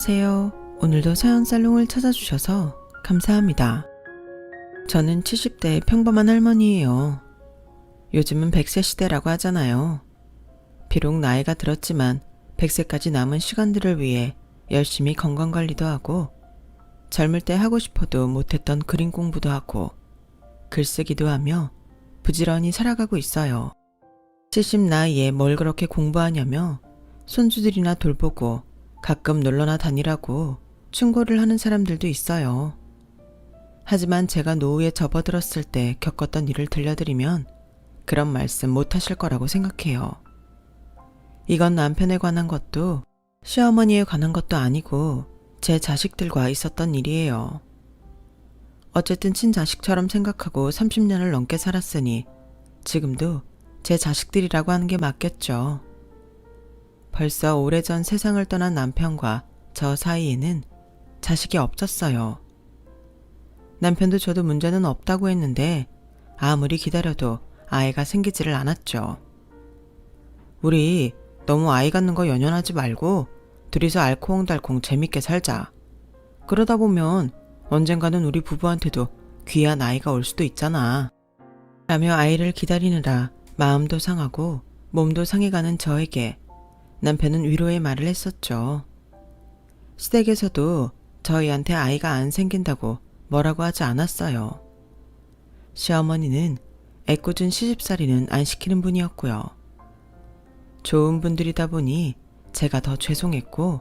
안녕하세요. 오늘도 사연살롱을 찾아주셔서 감사합니다. 저는 70대 평범한 할머니예요. 요즘은 100세 시대라고 하잖아요. 비록 나이가 들었지만 100세까지 남은 시간들을 위해 열심히 건강관리도 하고 젊을 때 하고 싶어도 못했던 그림 공부도 하고 글쓰기도 하며 부지런히 살아가고 있어요. 70 나이에 뭘 그렇게 공부하냐며 손주들이나 돌보고 가끔 놀러나 다니라고 충고를 하는 사람들도 있어요. 하지만 제가 노후에 접어들었을 때 겪었던 일을 들려드리면 그런 말씀 못 하실 거라고 생각해요. 이건 남편에 관한 것도 시어머니에 관한 것도 아니고 제 자식들과 있었던 일이에요. 어쨌든 친자식처럼 생각하고 30년을 넘게 살았으니 지금도 제 자식들이라고 하는 게 맞겠죠. 벌써 오래전 세상을 떠난 남편과 저 사이에는 자식이 없었어요. 남편도 저도 문제는 없다고 했는데 아무리 기다려도 아이가 생기지를 않았죠. 우리 너무 아이 갖는 거 연연하지 말고 둘이서 알콩달콩 재밌게 살자. 그러다 보면 언젠가는 우리 부부한테도 귀한 아이가 올 수도 있잖아. 라며 아이를 기다리느라 마음도 상하고 몸도 상해가는 저에게 남편은 위로의 말을 했었죠. 시댁에서도 저희한테 아이가 안 생긴다고 뭐라고 하지 않았어요. 시어머니는 애꿎은 시집살이는 안 시키는 분이었고요. 좋은 분들이다 보니 제가 더 죄송했고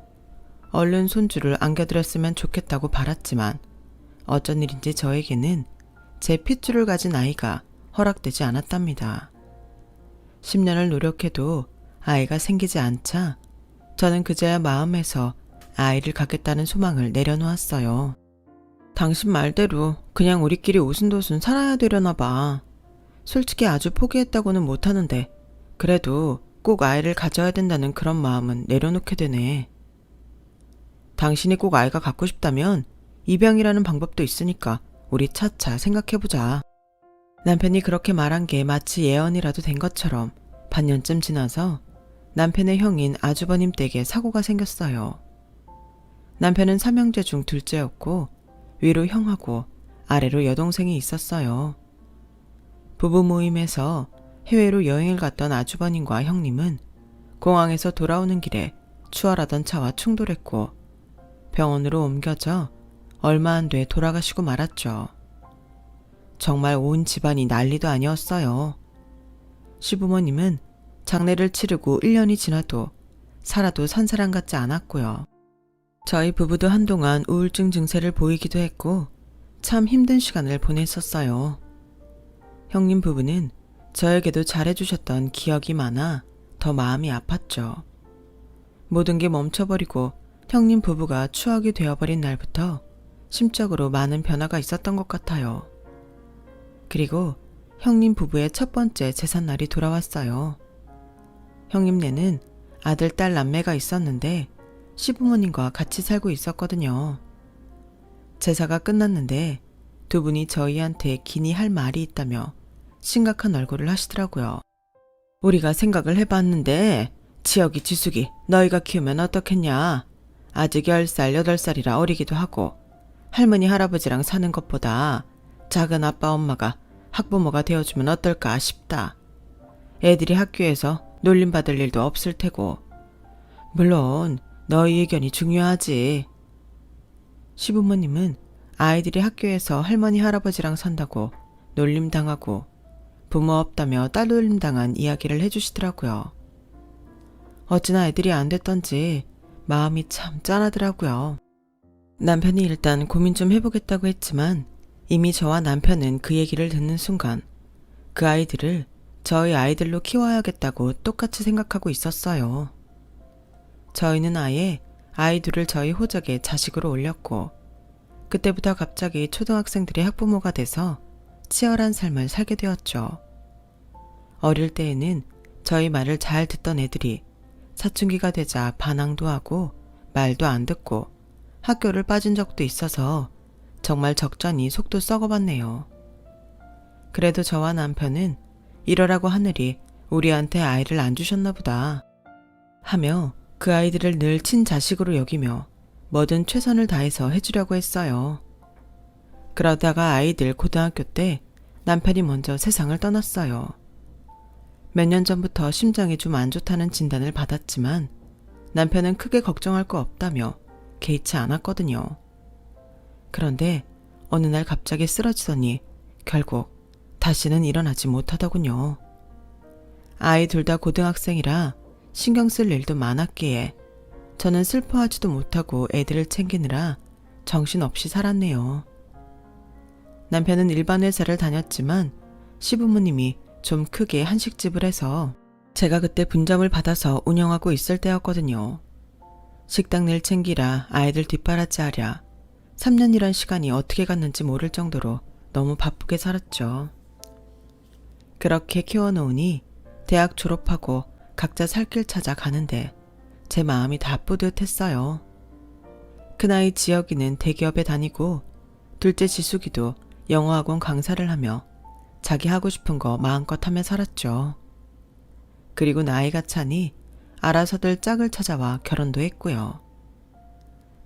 얼른 손주를 안겨드렸으면 좋겠다고 바랐지만 어쩐 일인지 저에게는 제 핏줄을 가진 아이가 허락되지 않았답니다. 10년을 노력해도 아이가 생기지 않자 저는 그제야 마음에서 아이를 갖겠다는 소망을 내려놓았어요. 당신 말대로 그냥 우리끼리 오순도순 살아야 되려나 봐. 솔직히 아주 포기했다고는 못하는데 그래도 꼭 아이를 가져야 된다는 그런 마음은 내려놓게 되네. 당신이 꼭 아이가 갖고 싶다면 입양이라는 방법도 있으니까 우리 차차 생각해보자. 남편이 그렇게 말한 게 마치 예언이라도 된 것처럼 반년쯤 지나서 남편의 형인 아주버님 댁에 사고가 생겼어요. 남편은 삼형제 중 둘째였고 위로 형하고 아래로 여동생이 있었어요. 부부 모임에서 해외로 여행을 갔던 아주버님과 형님은 공항에서 돌아오는 길에 추월하던 차와 충돌했고 병원으로 옮겨져 얼마 안 돼 돌아가시고 말았죠. 정말 온 집안이 난리도 아니었어요. 시부모님은 장례를 치르고 1년이 지나도 살아도 산 사람 같지 않았고요. 저희 부부도 한동안 우울증 증세를 보이기도 했고 참 힘든 시간을 보냈었어요. 형님 부부는 저에게도 잘해주셨던 기억이 많아 더 마음이 아팠죠. 모든 게 멈춰버리고 형님 부부가 추억이 되어버린 날부터 심적으로 많은 변화가 있었던 것 같아요. 그리고 형님 부부의 첫 번째 제삿날이 돌아왔어요. 형님네는 아들, 딸, 남매가 있었는데 시부모님과 같이 살고 있었거든요. 제사가 끝났는데 두 분이 저희한테 긴히 할 말이 있다며 심각한 얼굴을 하시더라고요. 우리가 생각을 해봤는데 지혁이 지숙이 너희가 키우면 어떻겠냐. 아직 10살, 8살이라 어리기도 하고 할머니, 할아버지랑 사는 것보다 작은 아빠, 엄마가 학부모가 되어주면 어떨까 싶다. 애들이 학교에서 놀림받을 일도 없을 테고 물론 너희 의견이 중요하지. 시부모님은 아이들이 학교에서 할머니, 할아버지랑 산다고 놀림당하고 부모 없다며 딸 놀림당한 이야기를 해주시더라고요. 어찌나 애들이 안 됐던지 마음이 참 짠하더라고요. 남편이 일단 고민 좀 해보겠다고 했지만 이미 저와 남편은 그 얘기를 듣는 순간 그 아이들을 저희 아이들로 키워야겠다고 똑같이 생각하고 있었어요. 저희는 아예 아이들을 저희 호적에 자식으로 올렸고 그때부터 갑자기 초등학생들이 학부모가 돼서 치열한 삶을 살게 되었죠. 어릴 때에는 저희 말을 잘 듣던 애들이 사춘기가 되자 반항도 하고 말도 안 듣고 학교를 빠진 적도 있어서 정말 적잖이 속도 썩어봤네요. 그래도 저와 남편은 이러라고 하늘이 우리한테 아이를 안 주셨나 보다 하며 그 아이들을 늘 친자식으로 여기며 뭐든 최선을 다해서 해주려고 했어요. 그러다가 아이들 고등학교 때 남편이 먼저 세상을 떠났어요. 몇 년 전부터 심장이 좀 안 좋다는 진단을 받았지만 남편은 크게 걱정할 거 없다며 개의치 않았거든요. 그런데 어느 날 갑자기 쓰러지더니 결국 다시는 일어나지 못하더군요. 아이 둘 다 고등학생이라 신경 쓸 일도 많았기에 저는 슬퍼하지도 못하고 애들을 챙기느라 정신없이 살았네요. 남편은 일반 회사를 다녔지만 시부모님이 좀 크게 한식집을 해서 제가 그때 분점을 받아서 운영하고 있을 때였거든요. 식당 일 챙기라 아이들 뒷바라지 하랴 3년이란 시간이 어떻게 갔는지 모를 정도로 너무 바쁘게 살았죠. 그렇게 키워놓으니 대학 졸업하고 각자 살 길 찾아 가는데 제 마음이 다 뿌듯했어요. 큰아이 지혁이는 대기업에 다니고 둘째 지숙이도 영어학원 강사를 하며 자기 하고 싶은 거 마음껏 하며 살았죠. 그리고 나이가 차니 알아서들 짝을 찾아와 결혼도 했고요.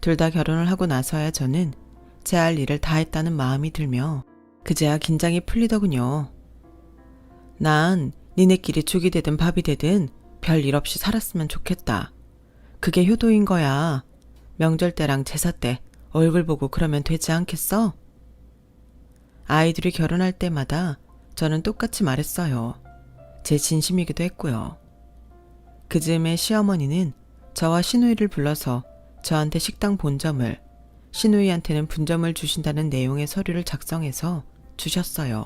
둘 다 결혼을 하고 나서야 저는 제 할 일을 다 했다는 마음이 들며 그제야 긴장이 풀리더군요. 난 니네끼리 죽이 되든 밥이 되든 별 일 없이 살았으면 좋겠다. 그게 효도인 거야. 명절 때랑 제사 때 얼굴 보고 그러면 되지 않겠어? 아이들이 결혼할 때마다 저는 똑같이 말했어요. 제 진심이기도 했고요. 그 즈음에 시어머니는 저와 시누이를 불러서 저한테 식당 본점을, 시누이한테는 분점을 주신다는 내용의 서류를 작성해서 주셨어요.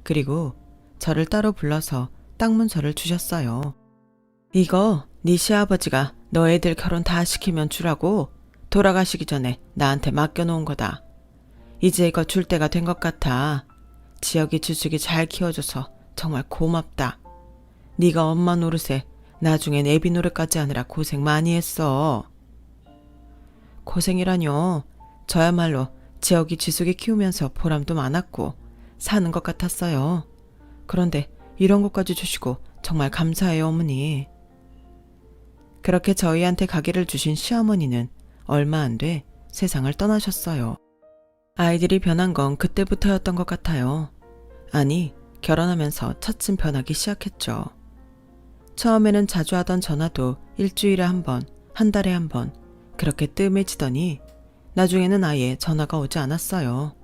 그리고 저를 따로 불러서 땅 문서를 주셨어요. 이거 네 시아버지가 너 애들 결혼 다 시키면 주라고 돌아가시기 전에 나한테 맡겨놓은 거다. 이제 이거 줄 때가 된 것 같아. 지혁이 주숙이 잘 키워줘서 정말 고맙다. 네가 엄마 노릇에 나중엔 애비 노릇까지 하느라 고생 많이 했어. 고생이라뇨. 저야말로 지혁이 지숙이 키우면서 보람도 많았고 사는 것 같았어요. 그런데 이런 것까지 주시고 정말 감사해요, 어머니. 그렇게 저희한테 가게를 주신 시어머니는 얼마 안 돼 세상을 떠나셨어요. 아이들이 변한 건 그때부터였던 것 같아요. 아니, 결혼하면서 차츰 변하기 시작했죠. 처음에는 자주 하던 전화도 일주일에 한 번, 한 달에 한 번 그렇게 뜸해지더니 나중에는 아예 전화가 오지 않았어요.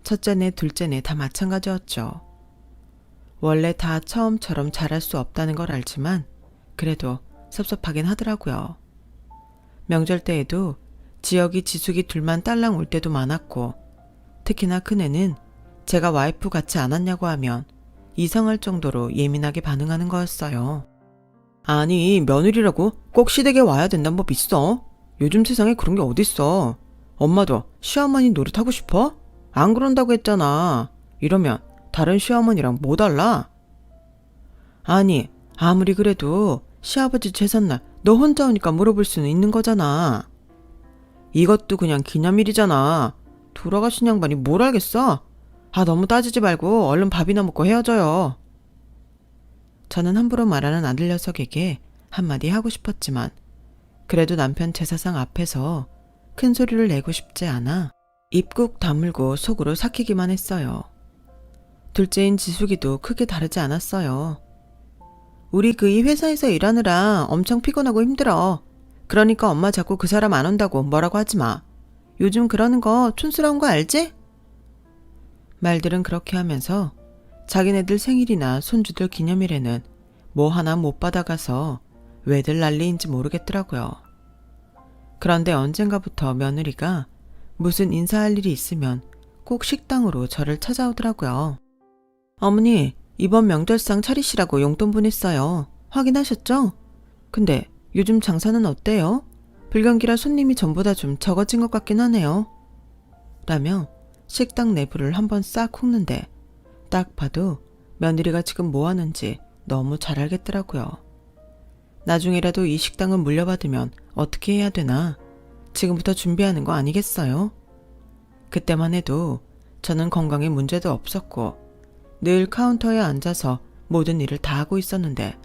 첫째네, 둘째네 다 마찬가지였죠. 원래 다 처음처럼 잘할 수 없다는 걸 알지만 그래도 섭섭하긴 하더라고요. 명절 때에도 지혁이 지숙이 둘만 딸랑 올 때도 많았고 특히나 큰애는 제가 와이프 같지 않았냐고 하면 이상할 정도로 예민하게 반응하는 거였어요. 아니, 며느리라고 꼭 시댁에 와야 된다는 법 있어? 요즘 세상에 그런 게 어딨어. 엄마도 시어머니 노릇하고 싶어? 안 그런다고 했잖아. 이러면 다른 시어머니랑 뭐 달라? 아니, 아무리 그래도 시아버지 제삿날 너 혼자 오니까 물어볼 수는 있는 거잖아. 이것도 그냥 기념일이잖아. 돌아가신 양반이 뭘 알겠어? 너무 따지지 말고 얼른 밥이나 먹고 헤어져요. 저는 함부로 말하는 아들 녀석에게 한마디 하고 싶었지만 그래도 남편 제사상 앞에서 큰 소리를 내고 싶지 않아 입 꾹 다물고 속으로 삭히기만 했어요. 둘째인 지숙이도 크게 다르지 않았어요. 우리 그 이 회사에서 일하느라 엄청 피곤하고 힘들어. 그러니까 엄마 자꾸 그 사람 안 온다고 뭐라고 하지 마. 요즘 그러는 거 촌스러운 거 알지? 말들은 그렇게 하면서 자기네들 생일이나 손주들 기념일에는 뭐 하나 못 받아가서 왜들 난리인지 모르겠더라고요. 그런데 언젠가부터 며느리가 무슨 인사할 일이 있으면 꼭 식당으로 저를 찾아오더라고요. 어머니, 이번 명절상 차리시라고 용돈 보냈어요. 확인하셨죠? 근데 요즘 장사는 어때요? 불경기라 손님이 전보다 좀 적어진 것 같긴 하네요. 라며 식당 내부를 한번 싹 훑는데 딱 봐도 며느리가 지금 뭐 하는지 너무 잘 알겠더라고요. 나중에라도 이 식당을 물려받으면 어떻게 해야 되나 지금부터 준비하는 거 아니겠어요? 그때만 해도 저는 건강에 문제도 없었고 늘 카운터에 앉아서 모든 일을 다 하고 있었는데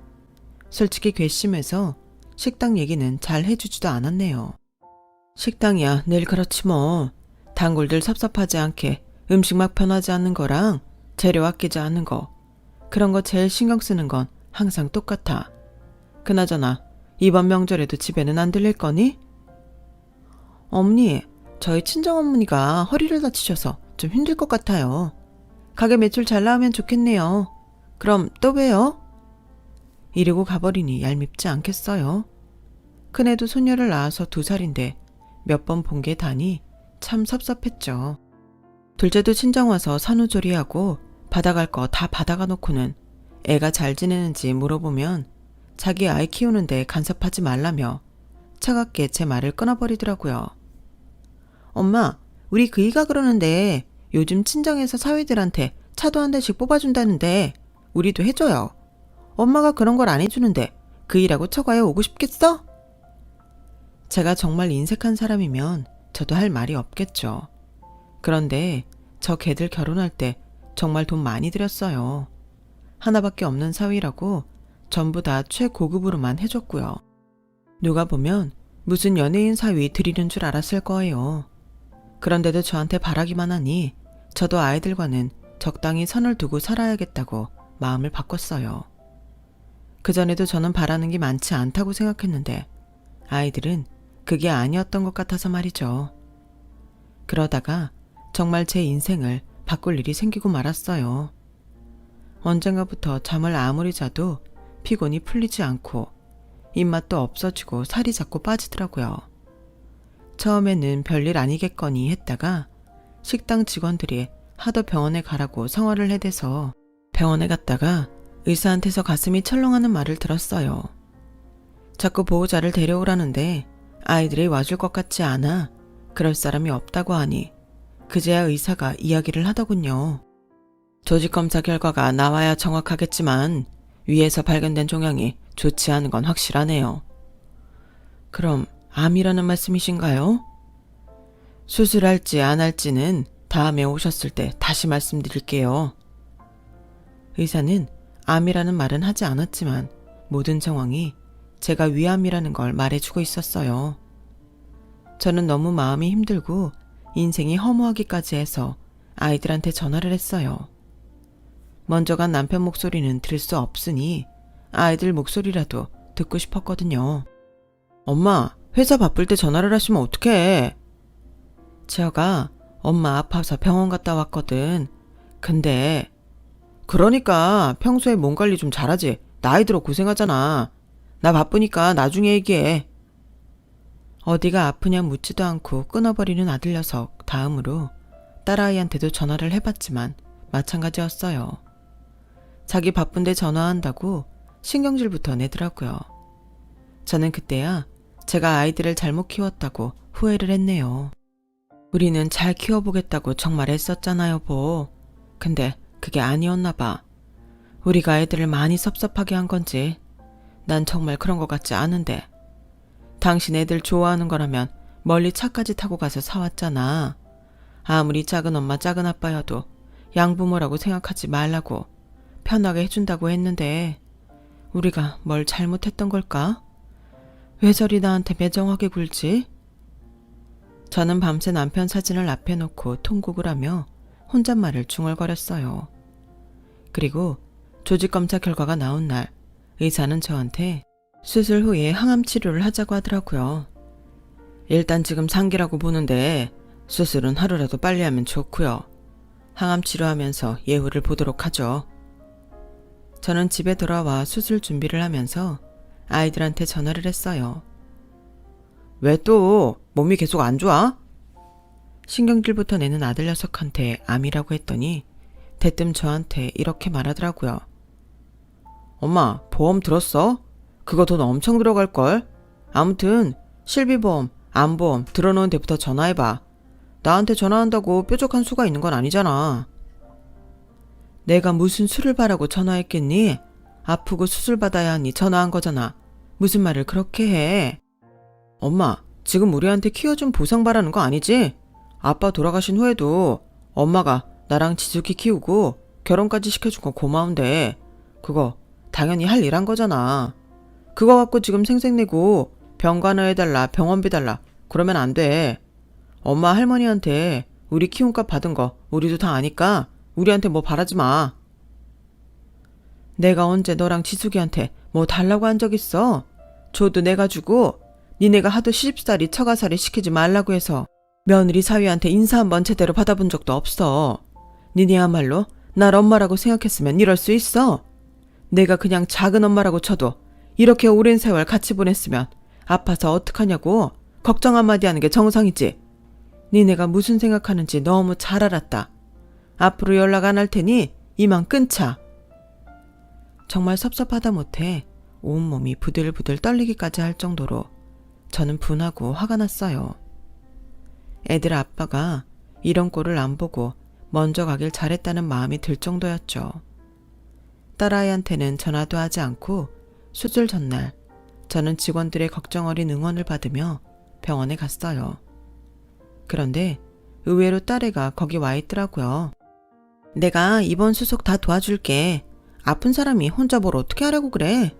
솔직히 괘씸해서 식당 얘기는 잘 해주지도 않았네요. 식당이야 늘 그렇지 뭐. 단골들 섭섭하지 않게 음식 막 변하지 않는 거랑 재료 아끼지 않는 거, 그런 거 제일 신경 쓰는 건 항상 똑같아. 그나저나 이번 명절에도 집에는 안 들릴 거니? 어머니, 저희 친정어머니가 허리를 다치셔서 좀 힘들 것 같아요. 가게 매출 잘 나오면 좋겠네요. 그럼 또 봬요. 이러고 가버리니 얄밉지 않겠어요? 큰애도 소녀를 낳아서 2살인데 몇 번 본 게 다니 참 섭섭했죠. 둘째도 친정 와서 산후조리하고 받아갈 거 다 받아가 놓고는 애가 잘 지내는지 물어보면 자기 아이 키우는데 간섭하지 말라며 차갑게 제 말을 끊어버리더라고요. 엄마, 우리 그이가 그러는데 요즘 친정에서 사위들한테 차도 한 대씩 뽑아준다는데 우리도 해줘요. 엄마가 그런 걸 안 해주는데 그이라고 처가에 오고 싶겠어? 제가 정말 인색한 사람이면 저도 할 말이 없겠죠. 그런데 저 걔들 결혼할 때 정말 돈 많이 들였어요. 하나밖에 없는 사위라고 전부 다 최고급으로만 해줬고요. 누가 보면 무슨 연예인 사위 드리는 줄 알았을 거예요. 그런데도 저한테 바라기만 하니 저도 아이들과는 적당히 선을 두고 살아야겠다고 마음을 바꿨어요. 그전에도 저는 바라는 게 많지 않다고 생각했는데 아이들은 그게 아니었던 것 같아서 말이죠. 그러다가 정말 제 인생을 바꿀 일이 생기고 말았어요. 언젠가부터 잠을 아무리 자도 피곤이 풀리지 않고 입맛도 없어지고 살이 자꾸 빠지더라고요. 처음에는 별일 아니겠거니 했다가 식당 직원들이 하도 병원에 가라고 성화를 해대서 병원에 갔다가 의사한테서 가슴이 철렁하는 말을 들었어요. 자꾸 보호자를 데려오라는데 아이들이 와줄 것 같지 않아 그럴 사람이 없다고 하니 그제야 의사가 이야기를 하더군요. 조직검사 결과가 나와야 정확하겠지만 위에서 발견된 종양이 좋지 않은 건 확실하네요. 그럼 암이라는 말씀이신가요? 수술할지 안 할지는 다음에 오셨을 때 다시 말씀드릴게요. 의사는 암이라는 말은 하지 않았지만 모든 정황이 제가 위암이라는 걸 말해주고 있었어요. 저는 너무 마음이 힘들고 인생이 허무하기까지 해서 아이들한테 전화를 했어요. 먼저 간 남편 목소리는 들을 수 없으니 아이들 목소리라도 듣고 싶었거든요. 엄마, 회사 바쁠 때 전화를 하시면 어떡해? 지혁아, 엄마 아파서 병원 갔다 왔거든. 근데 그러니까 평소에 몸 관리 좀 잘하지. 나이 들어 고생하잖아. 나 바쁘니까 나중에 얘기해. 어디가 아프냐 묻지도 않고 끊어버리는 아들 녀석 다음으로 딸아이한테도 전화를 해봤지만 마찬가지였어요. 자기 바쁜데 전화한다고 신경질부터 내더라고요. 저는 그때야 제가 아이들을 잘못 키웠다고 후회를 했네요. 우리는 잘 키워보겠다고 정말 애썼잖아 여보. 근데 그게 아니었나 봐. 우리가 애들을 많이 섭섭하게 한 건지 난 정말 그런 것 같지 않은데. 당신 애들 좋아하는 거라면 멀리 차까지 타고 가서 사왔잖아. 아무리 작은 엄마 작은 아빠여도 양부모라고 생각하지 말라고 편하게 해준다고 했는데 우리가 뭘 잘못했던 걸까? 왜 저리 나한테 매정하게 굴지? 저는 밤새 남편 사진을 앞에 놓고 통곡을 하며 혼잣말을 중얼거렸어요. 그리고 조직검사 결과가 나온 날 의사는 저한테 수술 후에 항암 치료를 하자고 하더라고요. 일단 지금 상기라고 보는데 수술은 하루라도 빨리 하면 좋고요. 항암 치료하면서 예후를 보도록 하죠. 저는 집에 돌아와 수술 준비를 하면서 아이들한테 전화를 했어요. 왜 또 몸이 계속 안 좋아? 신경질부터 내는 아들 녀석한테 암이라고 했더니 대뜸 저한테 이렇게 말하더라고요. 엄마, 보험 들었어? 그거 돈 엄청 들어갈걸? 아무튼 실비보험, 암보험 들어놓은 데부터 전화해봐. 나한테 전화한다고 뾰족한 수가 있는 건 아니잖아. 내가 무슨 수를 바라고 전화했겠니? 아프고 수술 받아야 하니 전화한 거잖아. 무슨 말을 그렇게 해? 엄마, 지금 우리한테 키워준 보상 바라는 거 아니지? 아빠 돌아가신 후에도 엄마가 나랑 지숙이 키우고 결혼까지 시켜준 건 고마운데 그거 당연히 할 일 한 거잖아. 그거 갖고 지금 생색내고 병간호 해달라 병원비 달라 그러면 안 돼. 엄마 할머니한테 우리 키움값 받은 거 우리도 다 아니까 우리한테 뭐 바라지 마. 내가 언제 너랑 지숙이한테 뭐 달라고 한 적 있어? 줘도 내가 주고 니네가 하도 시집살이 처가살이 시키지 말라고 해서 며느리 사위한테 인사 한번 제대로 받아본 적도 없어. 니네야말로 날 엄마라고 생각했으면 이럴 수 있어? 내가 그냥 작은 엄마라고 쳐도 이렇게 오랜 세월 같이 보냈으면 아파서 어떡하냐고 걱정 한마디 하는 게 정상이지. 니네가 무슨 생각하는지 너무 잘 알았다. 앞으로 연락 안 할 테니 이만 끊자. 정말 섭섭하다 못해 온몸이 부들부들 떨리기까지 할 정도로 저는 분하고 화가 났어요. 애들 아빠가 이런 꼴을 안 보고 먼저 가길 잘했다는 마음이 들 정도였죠. 딸아이한테는 전화도 하지 않고 수술 전날 저는 직원들의 걱정 어린 응원을 받으며 병원에 갔어요. 그런데 의외로 딸애가 거기 와 있더라고요. 내가 이번 수속 다 도와줄게. 아픈 사람이 혼자 뭘 어떻게 하려고 그래?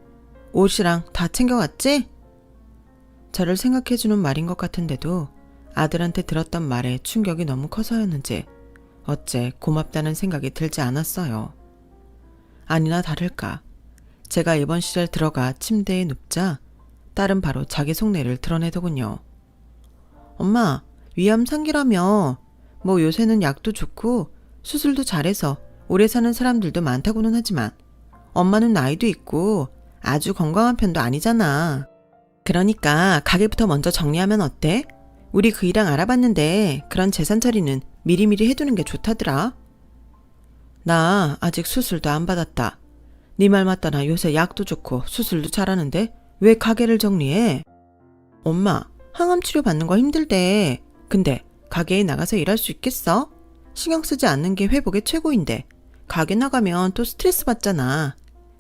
옷이랑 다 챙겨갔지? 저를 생각해주는 말인 것 같은데도 아들한테 들었던 말에 충격이 너무 커서였는지 어째 고맙다는 생각이 들지 않았어요. 아니나 다를까 제가 입원실에 들어가 침대에 눕자 딸은 바로 자기 속내를 드러내더군요. 엄마, 위암 상기라며. 뭐 요새는 약도 좋고 수술도 잘해서 오래 사는 사람들도 많다고는 하지만 엄마는 나이도 있고 아주 건강한 편도 아니잖아. 그러니까 가게부터 먼저 정리하면 어때? 우리 그이랑 알아봤는데 그런 재산 처리는 미리미리 해두는 게 좋다더라. 나 아직 수술도 안 받았다. 네 말 맞다. 나 요새 약도 좋고 수술도 잘하는데 왜 가게를 정리해? 엄마, 항암 치료 받는 거 힘들대. 근데 가게에 나가서 일할 수 있겠어? 신경 쓰지 않는 게 회복의 최고인데 가게 나가면 또 스트레스 받잖아.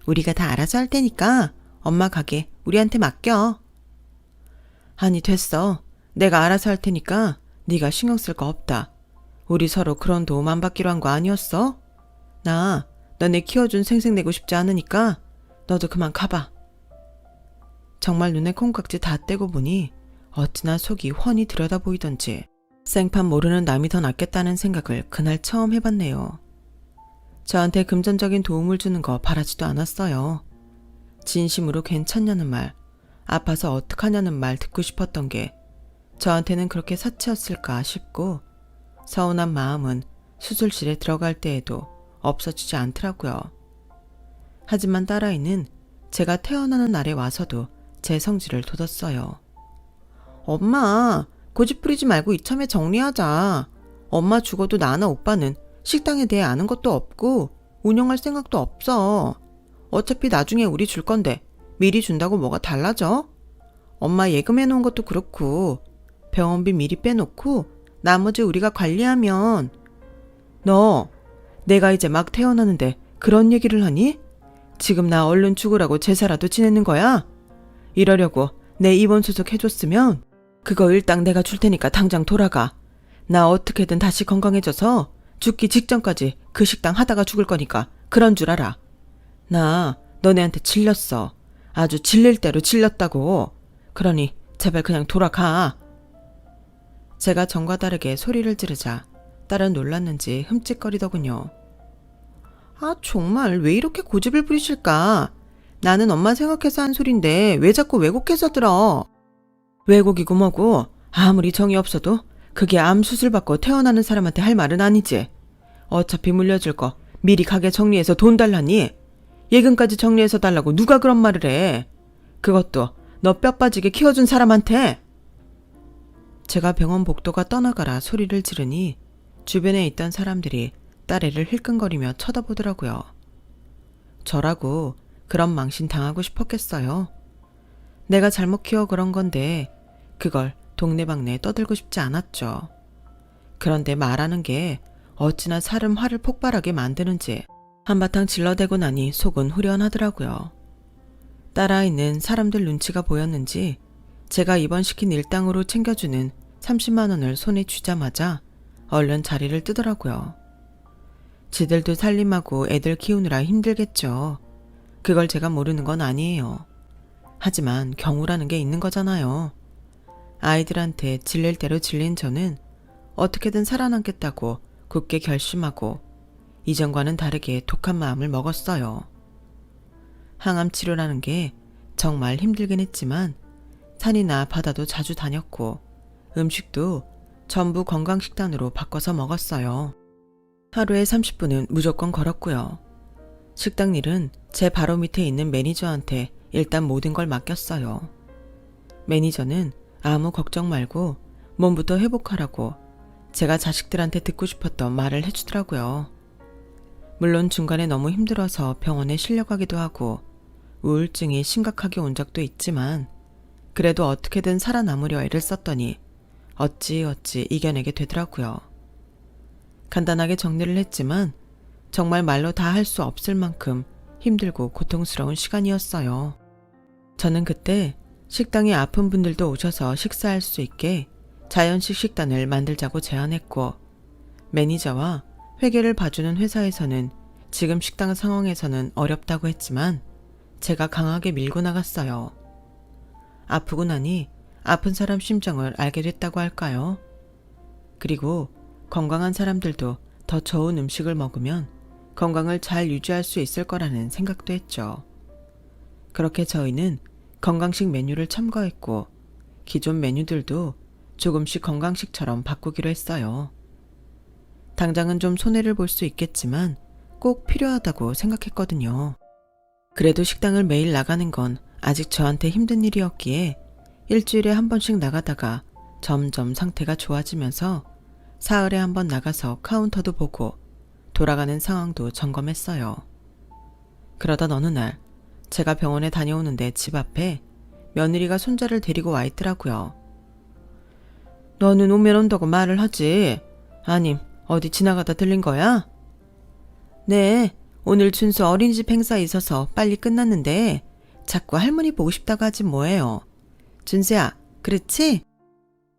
우리가 다 알아서 할 테니까 엄마 가게 우리한테 맡겨. 아니 됐어. 내가 알아서 할 테니까 네가 신경 쓸 거 없다. 우리 서로 그런 도움 안 받기로 한 거 아니었어? 나 너네 키워준 생색내고 싶지 않으니까 너도 그만 가봐. 정말 눈에 콩깍지 다 떼고 보니 어찌나 속이 훤히 들여다 보이던지 생판 모르는 남이 더 낫겠다는 생각을 그날 처음 해봤네요. 저한테 금전적인 도움을 주는 거 바라지도 않았어요. 진심으로 괜찮냐는 말, 아파서 어떡하냐는 말 듣고 싶었던 게 저한테는 그렇게 사치였을까 싶고 서운한 마음은 수술실에 들어갈 때에도 없어지지 않더라고요. 하지만 딸아이는 제가 태어나는 날에 와서도 제 성질을 돋았어요. 엄마, 고집 부리지 말고 이참에 정리하자. 엄마 죽어도 나나 오빠는 식당에 대해 아는 것도 없고 운영할 생각도 없어. 어차피 나중에 우리 줄 건데 미리 준다고 뭐가 달라져? 엄마 예금해놓은 것도 그렇고 병원비 미리 빼놓고 나머지 우리가 관리하면. 너 내가 이제 막 태어나는데 그런 얘기를 하니? 지금 나 얼른 죽으라고 제사라도 지내는 거야? 이러려고 내 입원 수속 해줬으면 그거 일당 내가 줄 테니까 당장 돌아가. 나 어떻게든 다시 건강해져서 죽기 직전까지 그 식당 하다가 죽을 거니까 그런 줄 알아. 나 너네한테 질렸어. 아주 질릴 대로 질렸다고. 그러니 제발 그냥 돌아가. 제가 전과 다르게 소리를 지르자 딸은 놀랐는지 흠칫거리더군요. 아, 정말 왜 이렇게 고집을 부리실까? 나는 엄마 생각해서 한 소린데 왜 자꾸 왜곡해서 들어? 왜곡이고 뭐고 아무리 정이 없어도 그게 암 수술 받고 태어나는 사람한테 할 말은 아니지. 어차피 물려줄 거 미리 가게 정리해서 돈 달라니? 예금까지 정리해서 달라고 누가 그런 말을 해? 그것도 너 뼈 빠지게 키워준 사람한테? 제가 병원 복도가 떠나가라 소리를 지르니 주변에 있던 사람들이 딸애를 힐끔거리며 쳐다보더라고요. 저라고 그런 망신 당하고 싶었겠어요. 내가 잘못 키워 그런 건데 그걸 동네방네에 떠들고 싶지 않았죠. 그런데 말하는 게 어찌나 사람 화를 폭발하게 만드는지 한바탕 질러대고 나니 속은 후련하더라고요. 딸아이는 사람들 눈치가 보였는지 제가 입원시킨 일당으로 챙겨주는 30만 원을 손에 쥐자마자 얼른 자리를 뜨더라고요. 지들도 살림하고 애들 키우느라 힘들겠죠. 그걸 제가 모르는 건 아니에요. 하지만 경우라는 게 있는 거잖아요. 아이들한테 질릴 대로 질린 저는 어떻게든 살아남겠다고 굳게 결심하고 이전과는 다르게 독한 마음을 먹었어요. 항암 치료라는 게 정말 힘들긴 했지만 산이나 바다도 자주 다녔고 음식도 전부 건강식단으로 바꿔서 먹었어요. 하루에 30분은 무조건 걸었고요. 식당 일은 제 바로 밑에 있는 매니저한테 일단 모든 걸 맡겼어요. 매니저는 아무 걱정 말고 몸부터 회복하라고 제가 자식들한테 듣고 싶었던 말을 해주더라고요. 물론 중간에 너무 힘들어서 병원에 실려가기도 하고 우울증이 심각하게 온 적도 있지만 그래도 어떻게든 살아남으려 애를 썼더니 어찌 이겨내게 되더라고요. 간단하게 정리를 했지만 정말 말로 다 할 수 없을 만큼 힘들고 고통스러운 시간이었어요. 저는 그때 식당에 아픈 분들도 오셔서 식사할 수 있게 자연식 식단을 만들자고 제안했고 매니저와 회계를 봐주는 회사에서는 지금 식당 상황에서는 어렵다고 했지만 제가 강하게 밀고 나갔어요. 아프고 나니 아픈 사람 심정을 알게 됐다고 할까요? 그리고 건강한 사람들도 더 좋은 음식을 먹으면 건강을 잘 유지할 수 있을 거라는 생각도 했죠. 그렇게 저희는 건강식 메뉴를 첨가했고 기존 메뉴들도 조금씩 건강식처럼 바꾸기로 했어요. 당장은 좀 손해를 볼 수 있겠지만 꼭 필요하다고 생각했거든요. 그래도 식당을 매일 나가는 건 아직 저한테 힘든 일이었기에 일주일에 한 번씩 나가다가 점점 상태가 좋아지면서 사흘에 한 번 나가서 카운터도 보고 돌아가는 상황도 점검했어요. 그러던 어느 날 제가 병원에 다녀오는데 집 앞에 며느리가 손자를 데리고 와 있더라고요. 너는 오면 온다고 말을 하지. 아님 어디 지나가다 들린 거야? 네, 오늘 준수 어린이집 행사 있어서 빨리 끝났는데 자꾸 할머니 보고 싶다고 하지 뭐예요. 준수야, 그렇지?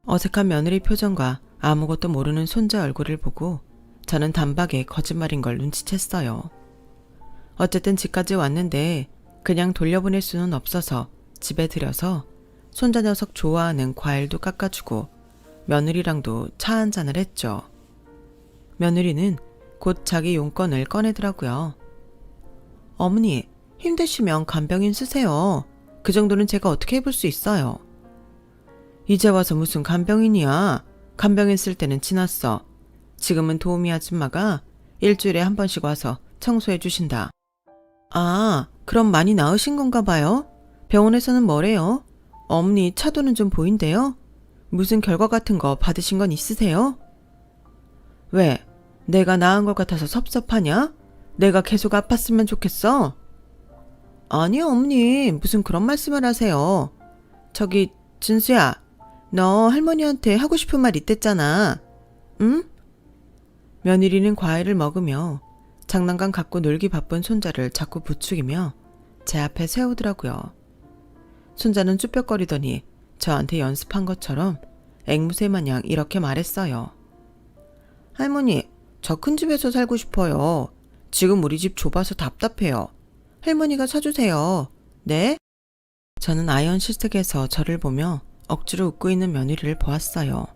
어색한 며느리 표정과 아무것도 모르는 손자 얼굴을 보고 저는 단박에 거짓말인 걸 눈치챘어요. 어쨌든 집까지 왔는데 그냥 돌려보낼 수는 없어서 집에 들여서 손자 녀석 좋아하는 과일도 깎아주고 며느리랑도 차 한잔을 했죠. 며느리는 곧 자기 용건을 꺼내더라고요. 어머니, 힘드시면 간병인 쓰세요. 그 정도는 제가 어떻게 해볼 수 있어요. 이제 와서 무슨 간병인이야. 간병인 쓸 때는 지났어. 지금은 도우미 아줌마가 일주일에 한 번씩 와서 청소해 주신다. 아, 그럼 많이 나으신 건가 봐요? 병원에서는 뭐래요? 어머니 차도는 좀 보인대요? 무슨 결과 같은 거 받으신 건 있으세요? 왜? 내가 나은 것 같아서 섭섭하냐? 내가 계속 아팠으면 좋겠어? 아니요, 어머니. 무슨 그런 말씀을 하세요. 저기, 준수야. 너 할머니한테 하고 싶은 말 있댔잖아. 응? 며느리는 과일을 먹으며 장난감 갖고 놀기 바쁜 손자를 자꾸 부추기며 제 앞에 세우더라고요. 손자는 쭈뼛거리더니 저한테 연습한 것처럼 앵무새 마냥 이렇게 말했어요. 할머니, 저 큰 집에서 살고 싶어요. 지금 우리 집 좁아서 답답해요. 할머니가 사주세요. 네? 저는 아이언 실색에서 저를 보며 억지로 웃고 있는 며느리를 보았어요.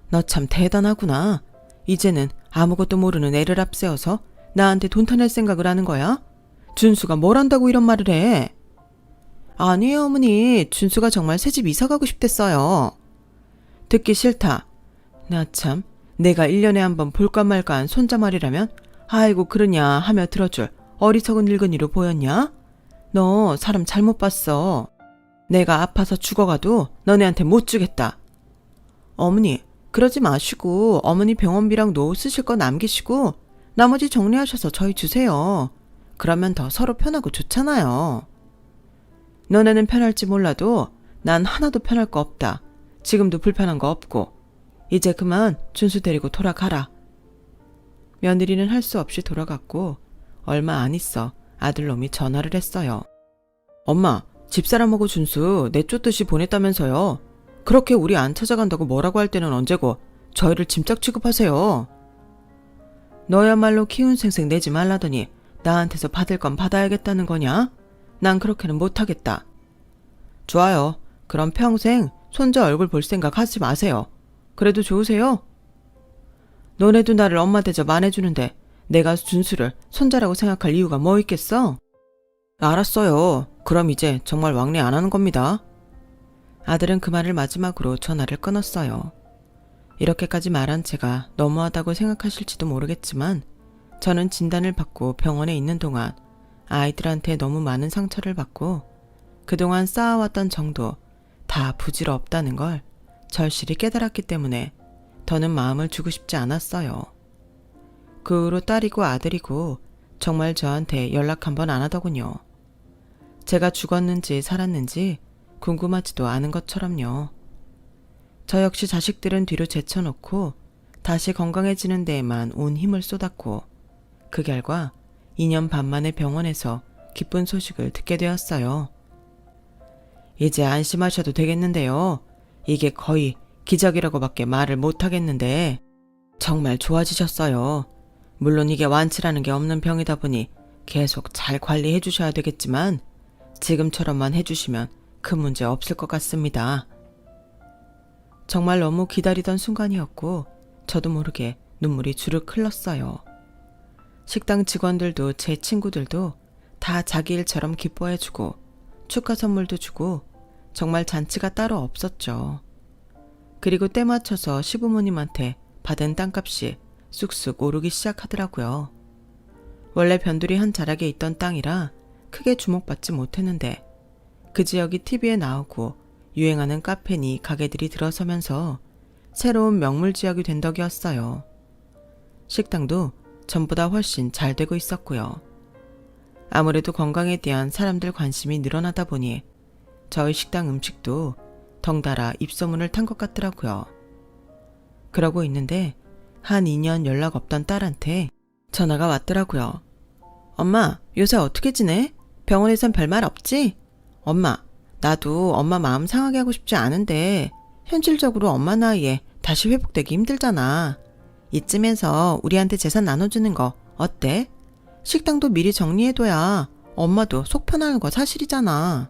너 참 대단하구나. 이제는 아무것도 모르는 애를 앞세워서 나한테 돈 타낼 생각을 하는 거야? 준수가 뭘 한다고 이런 말을 해? 아니에요, 어머니. 준수가 정말 새집 이사 가고 싶댔어요. 듣기 싫다. 나 참, 내가 1년에 한 번 볼까 말까 한 손자 말이라면 아이고 그러냐 하며 들어줄 어리석은 늙은이로 보였냐? 너 사람 잘못 봤어. 내가 아파서 죽어가도 너네한테 못 주겠다. 어머니, 그러지 마시고 어머니 병원비랑 노후 쓰실 거 남기시고 나머지 정리하셔서 저희 주세요. 그러면 더 서로 편하고 좋잖아요. 너네는 편할지 몰라도 난 하나도 편할 거 없다. 지금도 불편한 거 없고. 이제 그만 준수 데리고 돌아가라. 며느리는 할 수 없이 돌아갔고 얼마 안 있어 아들놈이 전화를 했어요. 엄마, 집사람하고 준수 내쫓듯이 보냈다면서요. 그렇게 우리 안 찾아간다고 뭐라고 할 때는 언제고 저희를 짐짝 취급하세요. 너야말로 키운 생색 내지 말라더니 나한테서 받을 건 받아야겠다는 거냐? 난 그렇게는 못하겠다. 좋아요. 그럼 평생 손자 얼굴 볼 생각 하지 마세요. 그래도 좋으세요? 너네도 나를 엄마 대접 안 해주는데 내가 준수를 손자라고 생각할 이유가 뭐 있겠어? 알았어요. 그럼 이제 정말 왕래 안 하는 겁니다. 아들은 그 말을 마지막으로 전화를 끊었어요. 이렇게까지 말한 제가 너무하다고 생각하실지도 모르겠지만 저는 진단을 받고 병원에 있는 동안 아이들한테 너무 많은 상처를 받고 그동안 쌓아왔던 정도 다 부질없다는 걸 절실히 깨달았기 때문에 더는 마음을 주고 싶지 않았어요. 그 후로 딸이고 아들이고 정말 저한테 연락 한 번 안 하더군요. 제가 죽었는지 살았는지 궁금하지도 않은 것처럼요. 저 역시 자식들은 뒤로 제쳐놓고 다시 건강해지는 데에만 온 힘을 쏟았고 그 결과 2년 반 만에 병원에서 기쁜 소식을 듣게 되었어요. 이제 안심하셔도 되겠는데요. 이게 거의 기적이라고밖에 말을 못하겠는데 정말 좋아지셨어요. 물론 이게 완치라는 게 없는 병이다 보니 계속 잘 관리해 주셔야 되겠지만 지금처럼만 해주시면 큰 문제 없을 것 같습니다. 정말 너무 기다리던 순간이었고 저도 모르게 눈물이 주르륵 흘렀어요. 식당 직원들도 제 친구들도 다 자기 일처럼 기뻐해주고 축하 선물도 주고 정말 잔치가 따로 없었죠. 그리고 때 맞춰서 시부모님한테 받은 땅값이 쑥쑥 오르기 시작하더라고요. 원래 변두리 한 자락에 있던 땅이라 크게 주목받지 못했는데 그 지역이 TV에 나오고 유행하는 카페니 가게들이 들어서면서 새로운 명물 지역이 된 덕이었어요. 식당도 전보다 훨씬 잘 되고 있었고요. 아무래도 건강에 대한 사람들 관심이 늘어나다 보니 저희 식당 음식도 덩달아 입소문을 탄 것 같더라고요. 그러고 있는데 한 2년 연락 없던 딸한테 전화가 왔더라고요. 엄마, 요새 어떻게 지내? 병원에선 별말 없지? 엄마, 나도 엄마 마음 상하게 하고 싶지 않은데 현실적으로 엄마 나이에 다시 회복되기 힘들잖아. 이쯤에서 우리한테 재산 나눠주는 거 어때? 식당도 미리 정리해둬야 엄마도 속 편하는 거 사실이잖아.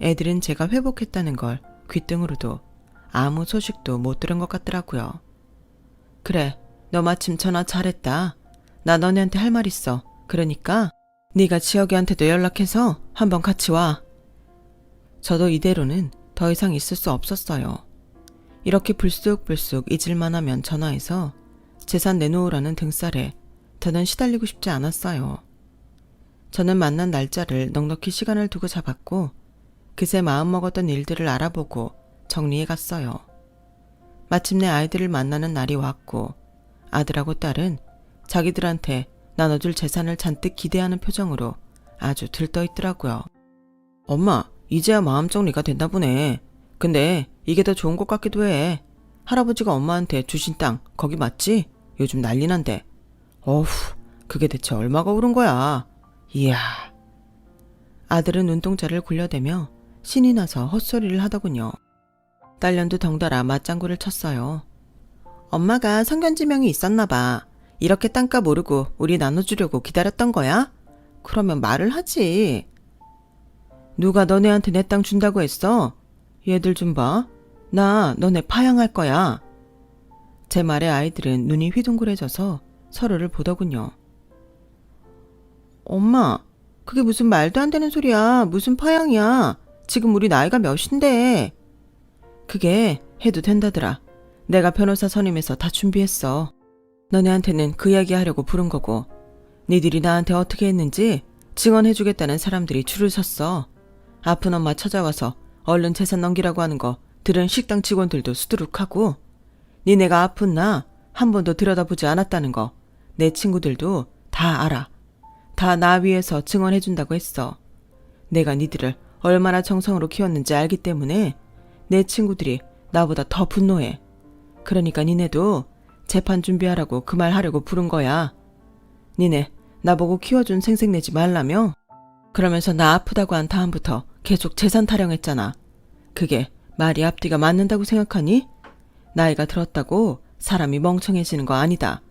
애들은 제가 회복했다는 걸 귓등으로도 아무 소식도 못 들은 것 같더라고요. 그래, 너 마침 전화 잘했다. 나 너네한테 할 말 있어. 그러니까 네가 지혁이한테도 연락해서 한번 같이 와. 저도 이대로는 더 이상 있을 수 없었어요. 이렇게 불쑥불쑥 잊을만 하면 전화해서 재산 내놓으라는 등살에 더는 시달리고 싶지 않았어요. 저는 만난 날짜를 넉넉히 시간을 두고 잡았고 그새 마음먹었던 일들을 알아보고 정리해 갔어요. 마침내 아이들을 만나는 날이 왔고 아들하고 딸은 자기들한테 나눠줄 재산을 잔뜩 기대하는 표정으로 아주 들떠있더라고요. 엄마, 이제야 마음 정리가 됐나 보네. 근데 이게 더 좋은 것 같기도 해. 할아버지가 엄마한테 주신 땅 거기 맞지? 요즘 난리 난데. 어후, 그게 대체 얼마가 오른 거야. 이야. 아들은 눈동자를 굴려대며 신이 나서 헛소리를 하더군요. 딸년도 덩달아 맞장구를 쳤어요. 엄마가 성견지명이 있었나 봐. 이렇게 땅값 오르고 우리 나눠주려고 기다렸던 거야? 그러면 말을 하지. 누가 너네한테 내 땅 준다고 했어? 얘들 좀 봐. 나 너네 파양할 거야. 제 말에 아이들은 눈이 휘둥그레져서 서로를 보더군요. 엄마, 그게 무슨 말도 안 되는 소리야. 무슨 파양이야. 지금 우리 나이가 몇인데. 그게 해도 된다더라. 내가 변호사 선임해서 다 준비했어. 너네한테는 그 이야기 하려고 부른 거고 니들이 나한테 어떻게 했는지 증언해주겠다는 사람들이 줄을 섰어. 아픈 엄마 찾아와서 얼른 재산 넘기라고 하는 거 들은 식당 직원들도 수두룩하고 니네가 아픈 나 한 번도 들여다보지 않았다는 거 내 친구들도 다 알아. 다 나 위해서 증언해준다고 했어. 내가 니들을 얼마나 정성으로 키웠는지 알기 때문에 내 친구들이 나보다 더 분노해. 그러니까 니네도 재판 준비하라고 그 말 하려고 부른 거야. 니네 나보고 키워준 생색내지 말라며? 그러면서 나 아프다고 한 다음부터 계속 재산 타령했잖아. 그게 말이 앞뒤가 맞는다고 생각하니? 나이가 들었다고 사람이 멍청해지는 거 아니다.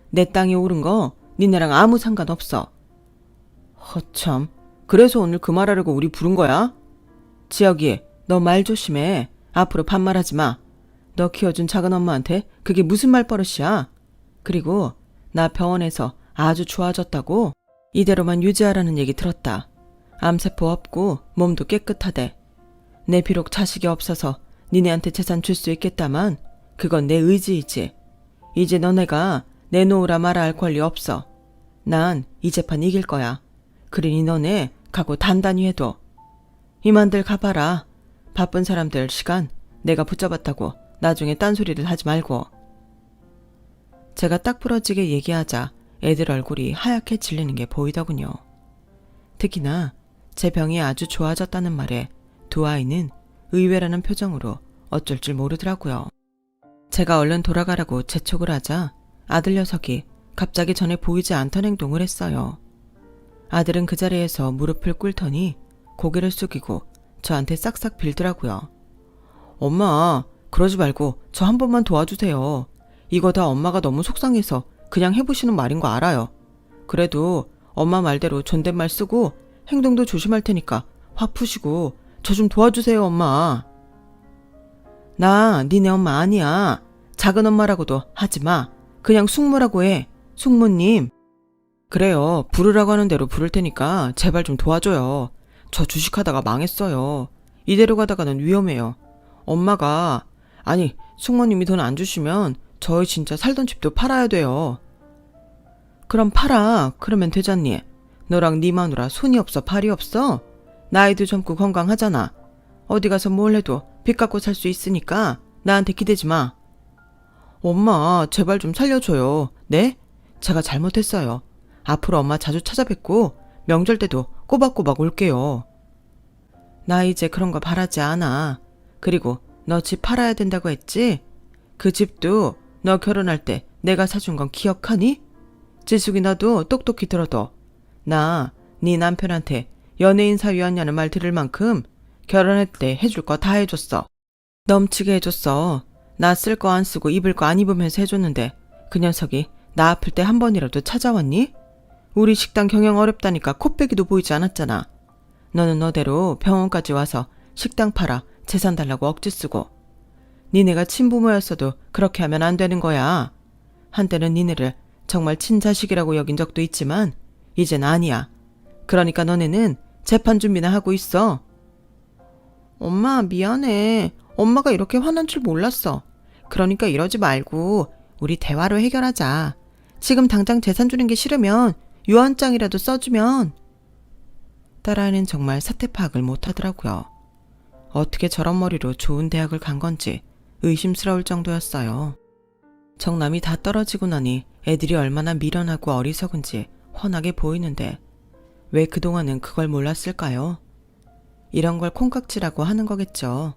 내 땅이 오른 거 니네랑 아무 상관없어. 허참, 그래서 오늘 그 말하려고 우리 부른 거야? 지혁이, 너 말 조심해. 앞으로 반말하지 마. 너 키워준 작은 엄마한테 그게 무슨 말버릇이야? 그리고 나 병원에서 아주 좋아졌다고? 이대로만 유지하라는 얘기 들었다. 암세포 없고 몸도 깨끗하대. 내 비록 자식이 없어서 니네한테 재산 줄 수 있겠다만 그건 내 의지이지. 이제 너네가 내놓으라 말아 할 권리 없어. 난 이 재판 이길 거야. 그러니 너네 각오 단단히 해둬. 이만들 가봐라. 바쁜 사람들 시간 내가 붙잡았다고 나중에 딴소리를 하지 말고. 제가 딱 부러지게 얘기하자 애들 얼굴이 하얗게 질리는 게 보이더군요. 특히나 제 병이 아주 좋아졌다는 말에 두 아이는 의외라는 표정으로 어쩔 줄 모르더라고요. 제가 얼른 돌아가라고 재촉을 하자 아들 녀석이 갑자기 전에 보이지 않던 행동을 했어요. 아들은 그 자리에서 무릎을 꿇더니 고개를 숙이고 저한테 싹싹 빌더라고요. 엄마, 그러지 말고 저 한 번만 도와주세요. 이거 다 엄마가 너무 속상해서 그냥 해보시는 말인 거 알아요. 그래도 엄마 말대로 존댓말 쓰고 행동도 조심할 테니까 화 푸시고 저 좀 도와주세요, 엄마. 나 니네 엄마 아니야. 작은 엄마라고도 하지 마. 그냥 숙모라고 해. 숙모님. 그래요. 부르라고 하는 대로 부를 테니까 제발 좀 도와줘요. 저 주식하다가 망했어요. 이대로 가다가는 위험해요. 엄마가 아니 숙모님이 돈 안 주시면 저희 진짜 살던 집도 팔아야 돼요. 그럼 팔아. 그러면 되잖니. 너랑 네 마누라 손이 없어 발이 없어? 나이도 젊고 건강하잖아. 어디 가서 뭘 해도 빚 갚고 살 수 있으니까 나한테 기대지 마. 엄마 제발 좀 살려줘요. 네? 제가 잘못했어요. 앞으로 엄마 자주 찾아뵙고 명절 때도 꼬박꼬박 올게요. 나 이제 그런 거 바라지 않아. 그리고 너 집 팔아야 된다고 했지? 그 집도 너 결혼할 때 내가 사준 건 기억하니? 지숙이 너도 똑똑히 들어둬. 나 네 남편한테 연예인 사위였냐는 말 들을 만큼 결혼할 때 해줄 거 다 해줬어. 넘치게 해줬어. 나 쓸 거 안 쓰고 입을 거 안 입으면서 해줬는데 그 녀석이 나 아플 때 한 번이라도 찾아왔니? 우리 식당 경영 어렵다니까 코빼기도 보이지 않았잖아. 너는 너대로 병원까지 와서 식당 팔아 재산 달라고 억지 쓰고. 니네가 친부모였어도 그렇게 하면 안 되는 거야. 한때는 니네를 정말 친자식이라고 여긴 적도 있지만 이젠 아니야. 그러니까 너네는 재판 준비나 하고 있어. 엄마 미안해. 엄마가 이렇게 화난 줄 몰랐어. 그러니까 이러지 말고 우리 대화로 해결하자. 지금 당장 재산 주는 게 싫으면 유언장이라도 써주면. 딸아이는 정말 사태 파악을 못하더라고요. 어떻게 저런 머리로 좋은 대학을 간 건지 의심스러울 정도였어요. 정남이 다 떨어지고 나니 애들이 얼마나 미련하고 어리석은지 훤하게 보이는데 왜 그동안은 그걸 몰랐을까요? 이런 걸 콩깍지라고 하는 거겠죠.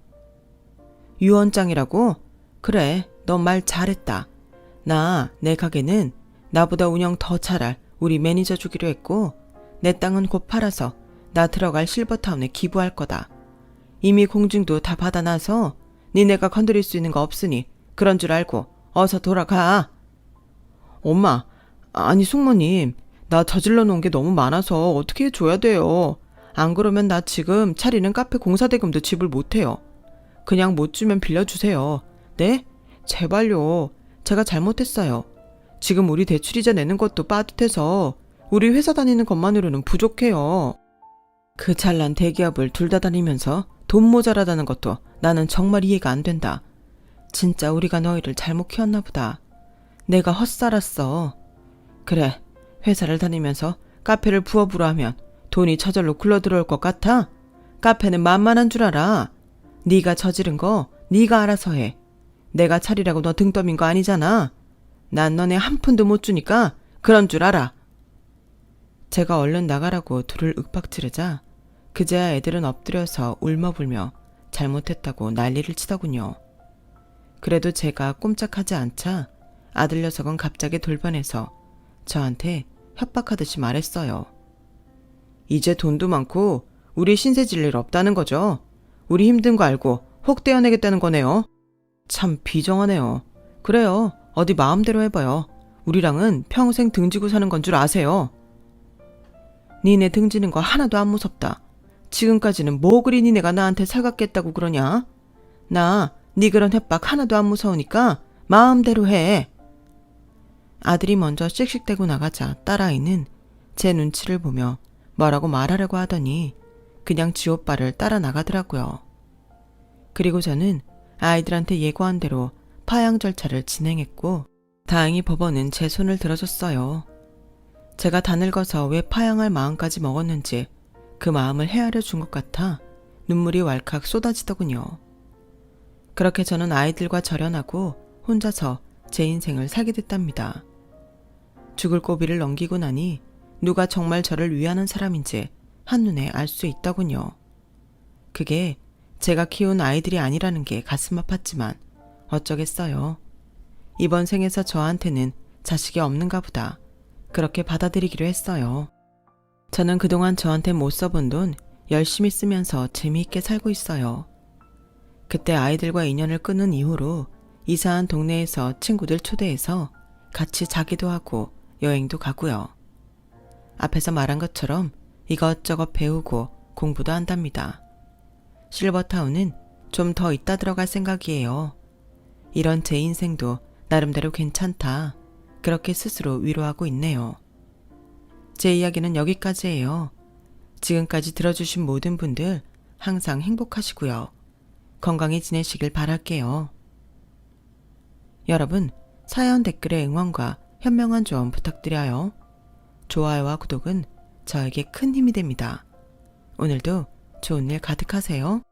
유언장이라고? 그래, 너 말 잘했다. 내 가게는 나보다 운영 더 잘할 우리 매니저 주기로 했고 내 땅은 곧 팔아서 나 들어갈 실버타운에 기부할 거다. 이미 공증도 다 받아놔서 니네가 건드릴 수 있는 거 없으니 그런 줄 알고 어서 돌아가. 엄마, 아니 숙모님, 나 저질러 놓은 게 너무 많아서 어떻게 해줘야 돼요. 안 그러면 나 지금 차리는 카페 공사대금도 지불 못해요. 그냥 못 주면 빌려주세요. 네? 제발요. 제가 잘못했어요. 지금 우리 대출이자 내는 것도 빠듯해서 우리 회사 다니는 것만으로는 부족해요. 그 잘난 대기업을 둘 다 다니면서 돈 모자라다는 것도 나는 정말 이해가 안 된다. 진짜 우리가 너희를 잘못 키웠나 보다. 내가 헛살았어. 그래, 회사를 다니면서 카페를 부업으로 하면 돈이 저절로 굴러들어올 것 같아? 카페는 만만한 줄 알아. 네가 저지른 거 네가 알아서 해. 내가 차리라고 너 등 떠민 거 아니잖아. 난 너네 한 푼도 못 주니까 그런 줄 알아. 제가 얼른 나가라고 둘을 윽박지르자 그제야 애들은 엎드려서 울며불며 잘못했다고 난리를 치더군요. 그래도 제가 꼼짝하지 않자 아들 녀석은 갑자기 돌변해서 저한테 협박하듯이 말했어요. 이제 돈도 많고 우리 신세 질 일 없다는 거죠. 우리 힘든 거 알고 혹 떼어내겠다는 거네요. 참 비정하네요. 그래요. 어디 마음대로 해봐요. 우리랑은 평생 등지고 사는 건 줄 아세요. 니네 등지는 거 하나도 안 무섭다. 지금까지는 뭐 그리 니네가 나한테 살갑겠다고 그러냐? 나 네 그런 협박 하나도 안 무서우니까 마음대로 해. 아들이 먼저 씩씩대고 나가자 딸아이는 제 눈치를 보며 뭐라고 말하려고 하더니 그냥 지 오빠를 따라 나가더라고요. 그리고 저는 아이들한테 예고한 대로 파양 절차를 진행했고 다행히 법원은 제 손을 들어줬어요. 제가 다 늙어서 왜 파양할 마음까지 먹었는지 그 마음을 헤아려 준 것 같아 눈물이 왈칵 쏟아지더군요. 그렇게 저는 아이들과 절연하고 혼자서 제 인생을 살게 됐답니다. 죽을 고비를 넘기고 나니 누가 정말 저를 위하는 사람인지 한눈에 알 수 있더군요. 그게 제가 키운 아이들이 아니라는 게 가슴 아팠지만 어쩌겠어요. 이번 생에서 저한테는 자식이 없는가 보다. 그렇게 받아들이기로 했어요. 저는 그동안 저한테 못 써본 돈 열심히 쓰면서 재미있게 살고 있어요. 그때 아이들과 인연을 끊은 이후로 이사한 동네에서 친구들 초대해서 같이 자기도 하고 여행도 가고요. 앞에서 말한 것처럼 이것저것 배우고 공부도 한답니다. 실버타운은 좀 더 있다 들어갈 생각이에요. 이런 제 인생도 나름대로 괜찮다. 그렇게 스스로 위로하고 있네요. 제 이야기는 여기까지예요. 지금까지 들어주신 모든 분들 항상 행복하시고요. 건강히 지내시길 바랄게요. 여러분, 사연 댓글에 응원과 현명한 조언 부탁드려요. 좋아요와 구독은 저에게 큰 힘이 됩니다. 오늘도 좋은 일 가득하세요.